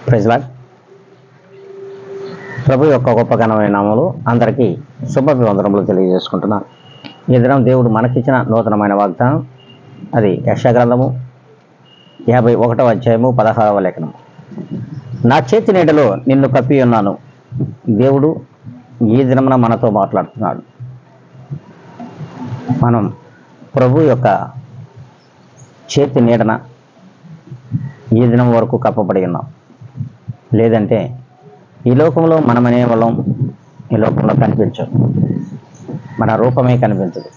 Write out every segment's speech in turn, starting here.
Praise lord. ప్రభు యొక్క గొప్ప ఘనమైన నామములో అందరికీ శుభాభివందనములు తెలియజేసుకుంటున్నాను. ఈ దినం దేవుడు మనకిచ్చిన నూతనమైన వాగ్దానం, అది యెషయా గ్రంథము 51వ అధ్యాయము 16వ లేఖనము. నా చేతి నీడలో నిన్ను కప్పి ఉన్నాను. దేవుడు ఈ దినమున మనతో మాట్లాడుతున్నాడు. మనం ప్రభు యొక్క చేతి నీడన ఈ దినం వరకు కప్పబడి ఉన్నాం. లేదంటే ఈ లోకంలో మనమనే వాళ్ళం ఈ లోకంలో కనిపించదు, మన రూపమే కనిపించదు.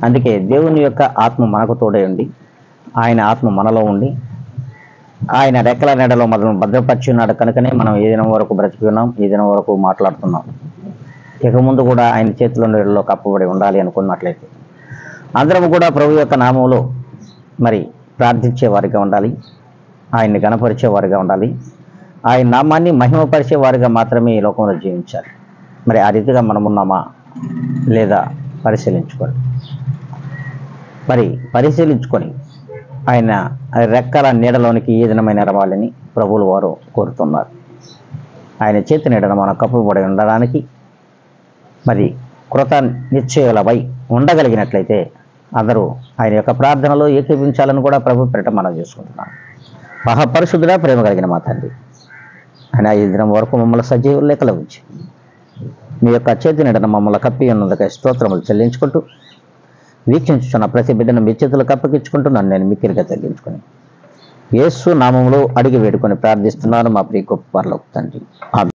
అందుకే దేవుని యొక్క ఆత్మ మనకు తోడై ఉండి, ఆయన ఆత్మ మనలో ఉండి, ఆయన రెక్కల నీడలో మనల్ని భద్రపరిచి ఉన్నాడు. కనుకనే మనం ఈ దినం వరకు బ్రతికి ఉన్నాం, ఈ దినం వరకు మాట్లాడుతున్నాం. ఇక ముందు కూడా ఆయన చేతిలో నీడలో కప్పబడి ఉండాలి అనుకున్నట్లయితే అందరం కూడా ప్రభు యొక్క నామంలో మరి ప్రార్థించే వారిగా ఉండాలి, ఆయన్ని గణపరిచే వారిగా ఉండాలి, ఆయన నామాన్ని మహిమపరిచే వారిగా మాత్రమే ఈ లోకంలో జీవించాలి. మరి ఆ రీతిగా మనం ఉన్నామా లేదా పరిశీలించుకోండి. మరి పరిశీలించుకొని ఆయన రెక్కల నీడలోనికి ఈ దినమైన రవాలని ప్రభువులు వారు కోరుతున్నారు. ఆయన చేతి నీడను మనం కప్పుబడి ఉండడానికి మరి కృత నిశ్చయులపై ఉండగలిగినట్లయితే అందరూ ఆయన యొక్క ప్రార్థనలో ఏకీపించాలని కూడా ప్రభు పేరిట మనం చేసుకుంటున్నాం. మహాపరిశుద్ధుడా, ప్రేమ కలిగిన మా తండ్రి, ఆయన ఈ దినం వరకు మమ్మల్ని సజీవ లెక్కలో ఉంచి మీ యొక్క చేతి నీడను మమ్మల్ని కప్పి ఉన్నందుకై స్తోత్రములు చెల్లించుకుంటూ, వీక్షించున్న ప్రతి బిడ్డను మీ చేతులకు అప్పగించుకుంటూ నన్ను నేను మిక్కిరిగా తగ్గించుకొని యేసు నామములో అడిగి వేడుకొని ప్రార్థిస్తున్నాను మా ప్రియ గొప్ప పరలోక తండ్రి.